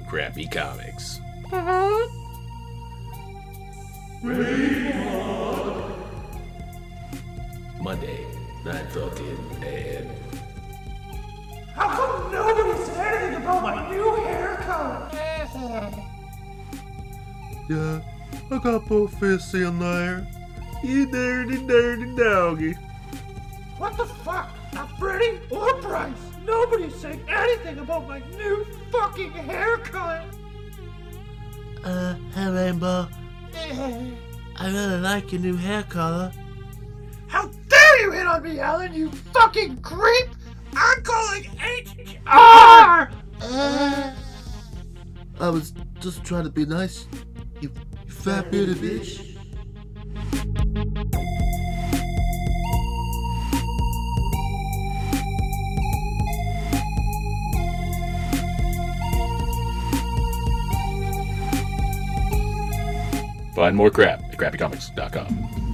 Krappy Comics. Monday, 9:13 a.m. How come nobody said anything about my new haircut? Yeah, I got both fists in there. You dirty doggy. What the fuck? Not Freddy or Brice. Nobody's saying anything about my new fucking haircut. Hey Rainbow. I really like your new hair color. How dare you hit on me, Alan, you fucking creep! I'm calling HR! I was just trying to be nice. You fat bearded bitch. Find more crap at krappycomics.com.